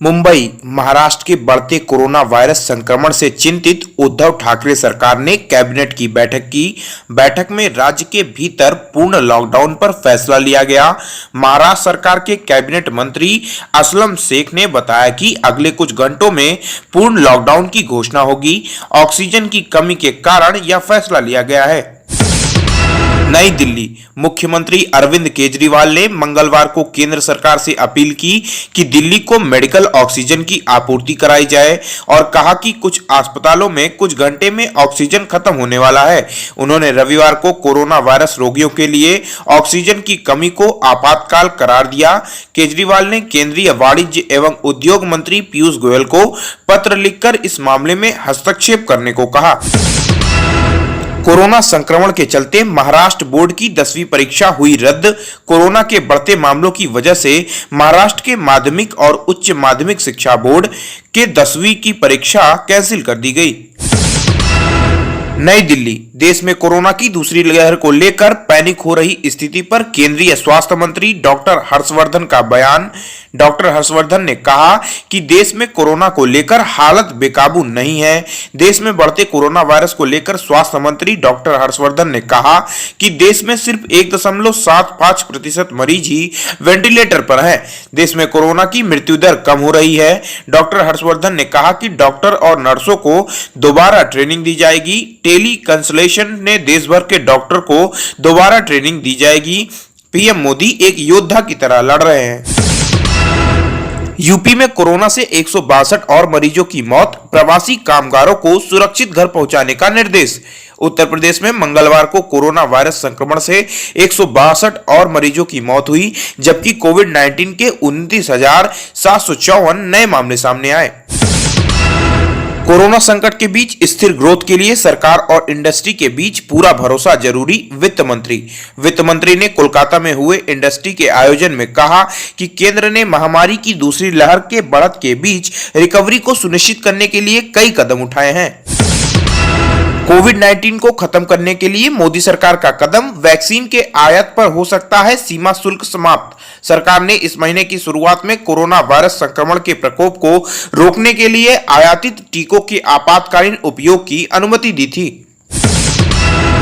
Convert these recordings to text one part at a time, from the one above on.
मुंबई, महाराष्ट्र के बढ़ते corona virus संक्रमण से चिंतित उद्धव ठाकरे सरकार ने कैबिनेट की बैठक की। बैठक में राज्य के भीतर पूर्ण लॉकडाउन पर फैसला लिया गया। महाराष्ट्र सरकार के कैबिनेट मंत्री असलम शेख ने बताया कि अगले कुछ घंटों में पूर्ण लॉकडाउन की घोषणा होगी। ऑक्सीजन की कमी के कारण यह फैसला लिया गया है। नई दिल्ली, मुख्यमंत्री अरविंद केजरीवाल ने मंगलवार को केंद्र सरकार से अपील की कि दिल्ली को मेडिकल ऑक्सीजन की आपूर्ति कराई जाए और कहा कि कुछ अस्पतालों में कुछ घंटे में ऑक्सीजन खत्म होने वाला है। उन्होंने रविवार को कोरोना वायरस रोगियों के लिए ऑक्सीजन की कमी को आपातकाल करार दिया। केजरीवाल ने केंद्रीय वाणिज्य एवं उद्योग मंत्री पीयूष गोयल को पत्र लिखकर इस मामले में हस्तक्षेप करने को कहा। कोरोना संक्रमण के चलते महाराष्ट्र बोर्ड की 10वीं परीक्षा हुई रद्द। कोरोना के बढ़ते मामलों की वजह से महाराष्ट्र के माध्यमिक और उच्च माध्यमिक शिक्षा बोर्ड के 10वीं की परीक्षा कैंसिल कर दी गई। नई दिल्ली, देश में कोरोना की दूसरी लहर को लेकर पैनिक हो रही स्थिति पर केंद्रीय स्वास्थ्य मंत्री डॉक्टर हर्षवर्धन का बयान। डॉक्टर हर्षवर्धन ने कहा कि देश में कोरोना को लेकर हालत बेकाबू नहीं है। देश में बढ़ते कोरोना वायरस को लेकर स्वास्थ्य मंत्री डॉक्टर हर्षवर्धन ने कहा कि देश में सिर्फ 1.75% मरीज ही वेंटिलेटर पर हैं। देश में कोरोना की मृत्यु दर कम हो रही है। डॉक्टर हर्षवर्धन ने कहा कि डॉक्टर और नर्सों को दोबारा ट्रेनिंग दी जाएगी। टेली कंसल्टेशन ने देश भर के डॉक्टर को दोबारा ट्रेनिंग दी जाएगी। पीएम मोदी एक योद्धा की तरह लड़ रहे हैं। यूपी में कोरोना से 162 और मरीजों की मौत। प्रवासी कामगारों को सुरक्षित घर पहुंचाने का निर्देश। उत्तर प्रदेश में मंगलवार को कोरोना वायरस संक्रमण से 162 और मरीजों की मौत हुई, जबकि कोविड-19 के 29,754 नए मामले सामने आए। कोरोना संकट के बीच स्थिर ग्रोथ के लिए सरकार और इंडस्ट्री के बीच पूरा भरोसा जरूरी। वित्त मंत्री ने कोलकाता में हुए इंडस्ट्री के आयोजन में कहा कि केंद्र ने महामारी की दूसरी लहर के बढ़त के बीच रिकवरी को सुनिश्चित करने के लिए कई कदम उठाए हैं। कोविड-19 को खत्म करने के लिए मोदी सरकार का कदम। वैक्सीन के आयात पर हो सकता है सीमा शुल्क समाप्त। सरकार ने इस महीने की शुरुआत में कोरोना वायरस संक्रमण के प्रकोप को रोकने के लिए आयातित टीकों के आपातकालीन उपयोग की अनुमति दी थी।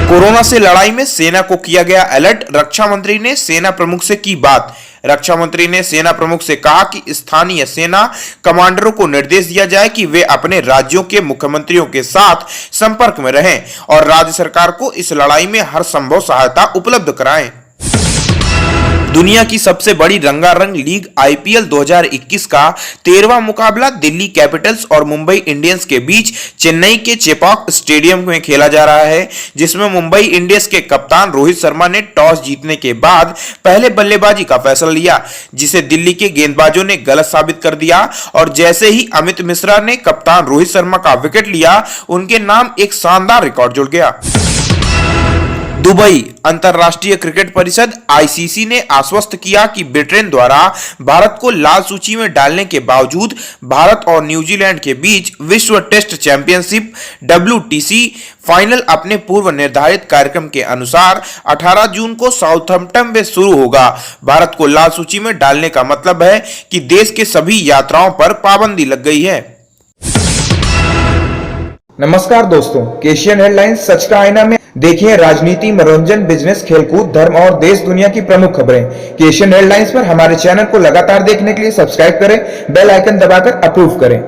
कोरोना से लड़ाई में सेना को किया गया अलर्ट। रक्षा मंत्री ने सेना प्रमुख से की बात। रक्षा मंत्री ने सेना प्रमुख से कहा कि स्थानीय सेना कमांडरों को निर्देश दिया जाए कि वे अपने राज्यों के मुख्यमंत्रियों के साथ संपर्क में रहें और राज्य सरकार को इस लड़ाई में हर संभव सहायता उपलब्ध कराएं। दुनिया की सबसे बड़ी रंगारंग लीग आईपीएल 2021 का 13वां मुकाबला दिल्ली कैपिटल्स और मुंबई इंडियंस के बीच चेन्नई के चेपॉक स्टेडियम में खेला जा रहा है, जिसमें मुंबई इंडियंस के कप्तान रोहित शर्मा ने टॉस जीतने के बाद पहले बल्लेबाजी का फैसला लिया, जिसे दिल्ली के गेंदबाजों ने गलत साबित कर दिया और जैसे ही अमित मिश्रा ने कप्तान रोहित शर्मा का विकेट लिया, उनके नाम एक शानदार रिकॉर्ड जुड़ गया। दुबई, अंतरराष्ट्रीय क्रिकेट परिषद आईसीसी ने आश्वस्त किया कि ब्रिटेन द्वारा भारत को लाल सूची में डालने के बावजूद भारत और न्यूजीलैंड के बीच विश्व टेस्ट चैंपियनशिप WTC फाइनल अपने पूर्व निर्धारित कार्यक्रम के अनुसार 18 जून को साउथहैम्पटन में शुरू होगा। भारत को लाल सूची में डालने का मतलब है कि देश के सभी यात्राओं पर पाबंदी लग गई है। नमस्कार दोस्तों, केशियन हेडलाइंस सच का आईना में देखिए राजनीति, मनोरंजन, बिजनेस, खेलकूद, धर्म और देश दुनिया की प्रमुख खबरें। केशियन हेडलाइंस पर हमारे चैनल को लगातार देखने के लिए सब्सक्राइब करें, बेल आइकन दबाकर अप्रूव करें।